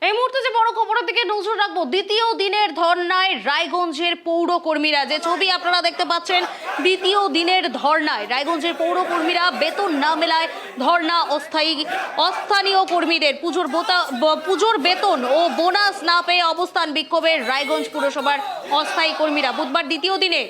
এই মুহূর্তে যে বড় খবরের দিকে নজর রাখবো, দ্বিতীয় দিনের ধর্নায় রায়গঞ্জের পৌর কর্মীরা, যে ছবি আপনারা দেখতে পাচ্ছেন, দ্বিতীয় দিনের ধর্নায় রায়গঞ্জের পৌর কর্মীরা বেতন না মেলায় ধর্না অস্থানীয় কর্মীদের পুজোর বেতন ও বোনাস না পেয়ে অবস্থান বিক্ষোভের রায়গঞ্জ পুরসভার অস্থায়ী কর্মীরা। বুধবার দ্বিতীয় দিনে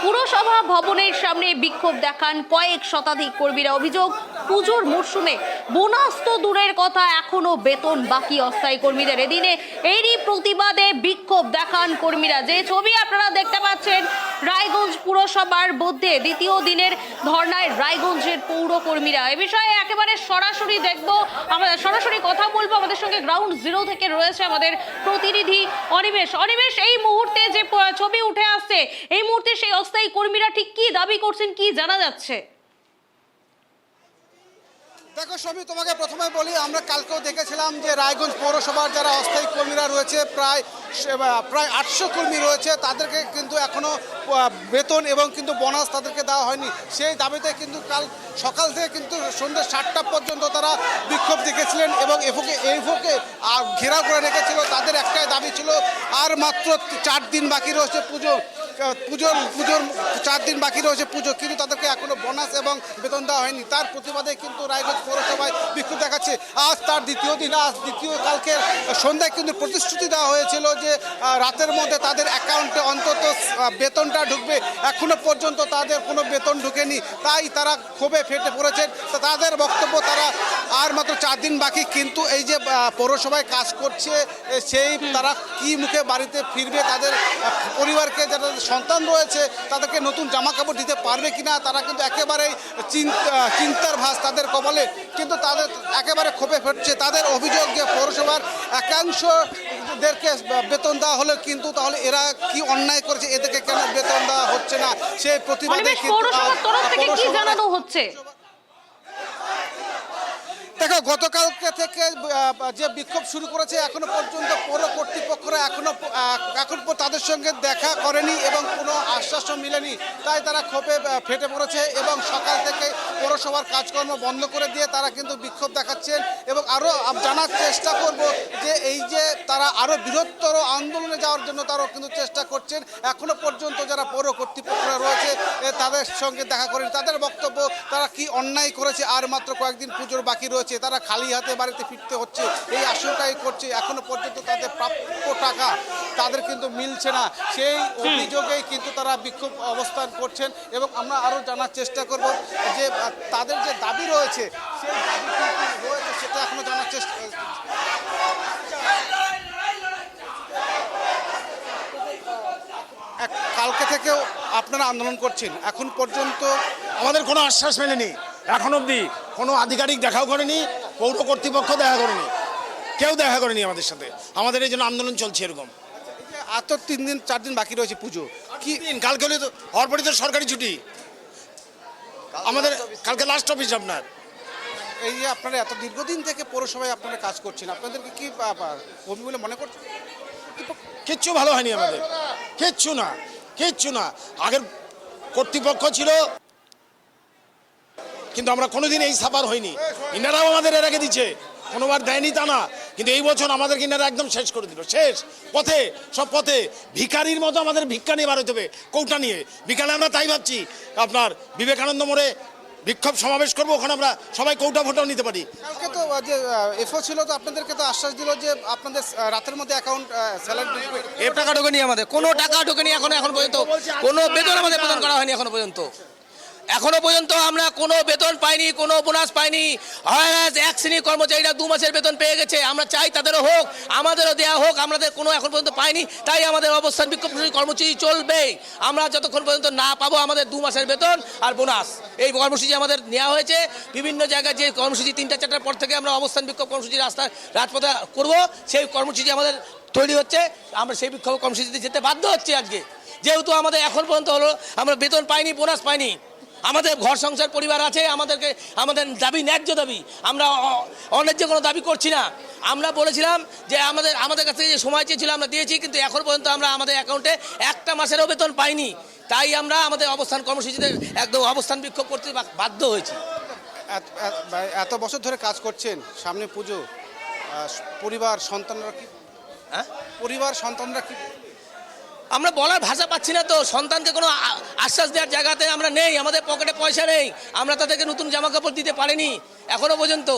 পুরসভা ভবনের সামনে বিক্ষোভ দেখান কয়েক শতাধিক কর্মীরা। অভিযোগ, পুজোর মরশুমে বোনাস তো দূরের কথা, এখনো বেতন বাকি অস্থায়ী কর্মীদের। এদিনে এরই প্রতিবাদে বিক্ষোভ দেখান কর্মীরা। যে ছবি আপনারা দেখতে পাচ্ছেন, রায়গঞ্জ পুরসভার মধ্যে দ্বিতীয় দিনের ধর্নায় রায়গঞ্জের পৌর কর্মীরা। এ বিষয়ে একেবারে সরাসরি দেখবো, আমরা সরাসরি কথা বলবো। আমাদের সঙ্গে গ্রাউন্ড জিরো থেকে রয়েছে আমাদের প্রতিনিধি অনিমেষ। অনিমেষ, এই মুহূর্তে যে ছবি উঠে আসছে, এই মুহূর্তে সেই অস্থায়ী কর্মীরা ঠিক কি দাবি করছেন, কি জানা যাচ্ছে? দেখো সবই তোমাকে প্রথমে বলি, আমরা কালকেও দেখেছিলাম যে রায়গঞ্জ পৌরসভার যারা অস্থায়ী কর্মীরা রয়েছে, প্রায় 800 কর্মী রয়েছে, তাদেরকে কিন্তু এখনো বেতন এবং কিন্তু বোনাস তাদেরকে দেওয়া হয়নি। সেই দাবিতে কিন্তু কাল সকাল থেকে কিন্তু সন্ধ্যে 7টা পর্যন্ত তারা বিক্ষোভ দেখেছিলেন এবং এফওকে ঘেরাও করে রেখেছিল। তাদের একটাই দাবি ছিল, আর মাত্র 4 দিন বাকি রয়েছে পুজোর 4 দিন বাকি রয়েছে পুজো, কিন্তু তাদেরকে এখনো বোনাস এবং বেতন দেওয়া হয়নি। তার প্রতিবাদে কিন্তু রায়গঞ্জ পৌরসভায় বিক্ষোভ দেখাচ্ছে। আজ তার দ্বিতীয় দিন, কালকে সন্ধ্যায় কিন্তু প্রতিশ্রুতি দেওয়া হয়েছিল যে রাতের মধ্যে তাদের অ্যাকাউন্টে অন্তত বেতনটা ঢুকবে। এখনো পর্যন্ত তাদের কোনো বেতন ঢুকেনি, তাই তারা ক্ষোভে ফেটে পড়েছেন। তাদের বক্তব্য, তারা আর মাত্র 4 দিন বাকি, কিন্তু এই যে পৌরসভায় কাজ করছে, সেই তারা কি মুখে বাড়িতে ফিরবে, তাদের পরিবারকে যারা সন্তান রয়েছে তাদেরকে নতুন জামা কাপড় দিতে পারবে কিনা, তারা কিন্তু একেবারেই চিন্তার ভাঁজ তাদের কপালে। কিন্তু তাদের একেবারে ক্ষোভে ফেটছে। তাদের অভিযোগ যে পৌরসভার একাংশদেরকে বেতন দেওয়া হলো, কিন্তু তাহলে এরা কি অন্যায় করেছে, এদেরকে কেন বেতন দেওয়া হচ্ছে না, সেই প্রতিবাদে জানানো হচ্ছে। দেখো, গতকালকে থেকে যে বিক্ষোভ শুরু করেছে, এখনো পর্যন্ত পৌর কর্তৃপক্ষরা এখন তাদের সঙ্গে দেখা করেনি এবং কোনো আশ্বাসও মিলেনি। তাই তারা ক্ষোভে ফেটে পড়েছে এবং সকাল থেকে পৌরসভার কাজকর্ম বন্ধ করে দিয়ে তারা কিন্তু বিক্ষোভ দেখাচ্ছেন। এবং আরও জানার চেষ্টা করব যে এই যে তারা আরও বৃহত্তর আন্দোলনে যাওয়ার জন্য তারাও কিন্তু চেষ্টা করছেন। এখনো পর্যন্ত যারা পৌর কর্তৃপক্ষরা রয়েছে তাদের সঙ্গে দেখা করেনি। তাদের বক্তব্য, তারা কি অন্যায় করেছে, আর মাত্র কয়েকদিন পুজোর বাকি রয়েছে, তারা খালি হাতে বাড়িতে ফিরতে হচ্ছে, এই আশঙ্কাই করছে। এখনো পর্যন্ত তাদের প্রাপ্য টাকা তাদের কিন্তু মিলছে না, সেই অভিযোগেই কিন্তু তারা বিক্ষোভ অবস্থান করছেন। এবং আমরা আরও জানার চেষ্টা করব যে তাদের যে দাবি রয়েছে, সেই দাবি কি রয়েছে সেটা এখনো জানার চেষ্টা। কালকে থেকেও আপনারা আন্দোলন করছেন, এখন পর্যন্ত আমাদের কোনো আশ্বাস মেলেনি। এখন অবধি কোনো আধিকারিক দেখাও করেনি, পৌর কর্তৃপক্ষ দেখা করেনি, কেউ দেখা করেনি আমাদের সাথে। আমাদের এই জন্য আন্দোলন চলছে এরকম। আর তো 3 দিন 4 দিন বাকি রয়েছে পুজো, কি দিন? কালকে হলে তো হরপরই তো সরকারি ছুটি, আমাদের কালকে লাস্ট অফিস। আপনার এই যে আপনারা এত দীর্ঘদিন থেকে পৌরসভায় আপনারা কাজ করছেন, আপনাদেরকে কি কর্মী বলে মনে করছেন? কিচ্ছু ভালো হয়নি আমাদের, কিচ্ছু না। আগের কর্তৃপক্ষ ছিল, কিন্তু আমরা কোনোদিন এই সাফার হয়নি। ইনারাও আমাদের এর আগে দিচ্ছে, কোনোবার দেয়নি তা না, কিন্তু এই বছর আমাদের ইনারা একদম শেষ করে দিল। শেষ পথে, সব পথে ভিখারির মতো আমাদের ভিক্ষা নিয়ে বার হতে হবে, কৌটা নিয়ে। বিকালে আমরা তাই ভাবছি, আপনার বিবেকানন্দ মোড়ে বিক্ষোভ সমাবেশ করবো, ওখানে আমরা সবাই কৌটা ভোটাও নিতে পারি। কালকে তো যে এফও ছিল, তো আপনাদেরকে তো আশ্বাস দিল যে আপনাদের রাতের মধ্যে অ্যাকাউন্ট স্যালারি এর টাকা ঢোকেনি, আমাদের কোনো টাকা ঢোকেনি এখন পর্যন্ত, কোনো বেতন আমাদের প্রদান করা হয়নি এখনো পর্যন্ত আমরা কোনো বেতন পাইনি, কোনো বোনাস পাইনি। এক শ্রেণীর কর্মচারীরা 2 মাসের বেতন পেয়ে গেছে, আমরা চাই তাদেরও হোক, আমাদেরও দেওয়া হোক। আমাদের কোনো এখন পর্যন্ত পাইনি, তাই আমাদের অবস্থান বিক্ষোভ কর্মসূচি চলবে। আমরা যতক্ষণ পর্যন্ত না পাবো আমাদের 2 মাসের বেতন আর বোনাস, এই কর্মসূচি আমাদের নেওয়া হয়েছে। বিভিন্ন জায়গায় যে কর্মসূচি 3টা-4টার পর থেকে আমরা অবস্থান বিক্ষোভ কর্মসূচি রাজপথে করব, সেই কর্মসূচি আমাদের তৈরি হচ্ছে। আমরা সেই বিক্ষোভ কর্মসূচিতে যেতে বাধ্য হচ্ছি আজকে, যেহেতু আমাদের এখন পর্যন্ত হলো আমরা বেতন পাইনি, বোনাস পাইনি। আমাদের ঘর সংসার পরিবার আছে, আমাদের দাবি ন্যায্য দাবি, আমরা অন্যায্য কোনো দাবি করছি না। আমরা বলেছিলাম যে আমাদের কাছ থেকে যে সময় চেয়েছিল আমরা দিয়েছি, কিন্তু এখন পর্যন্ত আমরা আমাদের অ্যাকাউন্টে 1টা মাসেরও বেতন পাইনি। তাই আমরা আমাদের অবস্থান কর্মসূচিতে একদম অবস্থান বিক্ষোভ করতে বাধ্য হয়েছি। এত বছর ধরে কাজ করছেন, সামনে পুজো, পরিবার সন্তানরা কি, হ্যাঁ পরিবার সন্তানরা কি? আমরা বলার ভাষা পাচ্ছি না তো, সন্তানকে কোনো আশ্বাস দেওয়ার জায়গাতে আমরা নেই, আমাদের পকেটে পয়সা নেই, আমরা তাদেরকে নতুন জামা কাপড় দিতে পারিনি এখনো পর্যন্ত।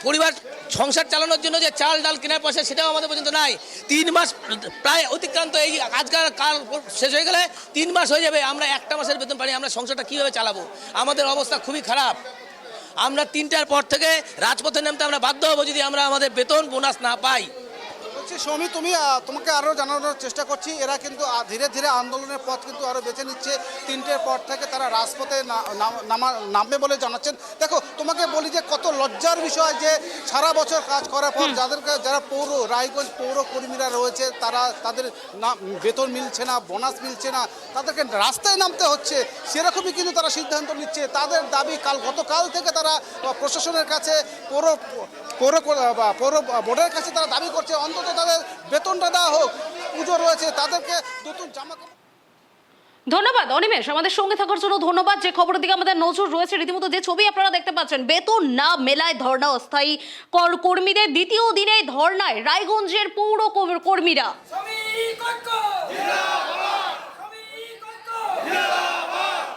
পরিবার সংসার চালানোর জন্য যে চাল ডাল কেনার পয়সা সেটাও আমাদের পর্যন্ত নাই। 3 মাস প্রায় অতিক্রান্ত, এই আজকাল কাল শেষ হয়ে গেলে 3 মাস হয়ে যাবে, আমরা একটা মাসের বেতন পাই। আমরা সংসারটা কীভাবে চালাবো? আমাদের অবস্থা খুবই খারাপ। আমরা 3টার পর থেকে রাজপথে নামতে আমরা বাধ্য হবো যদি আমরা আমাদের বেতন বোনাস না পাই। বলছি সৌমি, তোমাকে আরও জানানোর চেষ্টা করছি, এরা কিন্তু ধীরে ধীরে আন্দোলনের পথ কিন্তু আরও বেছে নিচ্ছে। 3টের পর থেকে তারা রাজপথে নামবে বলে জানাচ্ছেন। দেখো, তোমাকে বলি যে কত লজ্জার বিষয় যে সারা বছর কাজ করার পর যারা রায়গঞ্জ পৌর কর্মীরা রয়েছে, তাদের বেতন মিলছে না, বোনাস মিলছে না, তাদেরকে রাস্তায় নামতে হচ্ছে। সেরকমই কিন্তু তারা সিদ্ধান্ত নিচ্ছে। তাদের দাবি গতকাল থেকে তারা প্রশাসনের কাছে, পৌর বোর্ডের কাছে তারা দাবি করছে অন্তত তাদের বেতনটা দেওয়া হোক। পুজো রয়েছে, তাদেরকে নতুন জামা কাপড়। ধন্যবাদ অনিমেষ, আমাদের সঙ্গে থাকার জন্য ধন্যবাদ। যে খবরের দিকে আমাদের নজর রয়েছে, রীতিমতো যে ছবি আপনারা দেখতে পাচ্ছেন, বেতন না মেলায় ধর্ণা অস্থায়ী কর্মীদের। দ্বিতীয় দিনে ধর্ণায় রায়গঞ্জের পৌর কর্মীরা।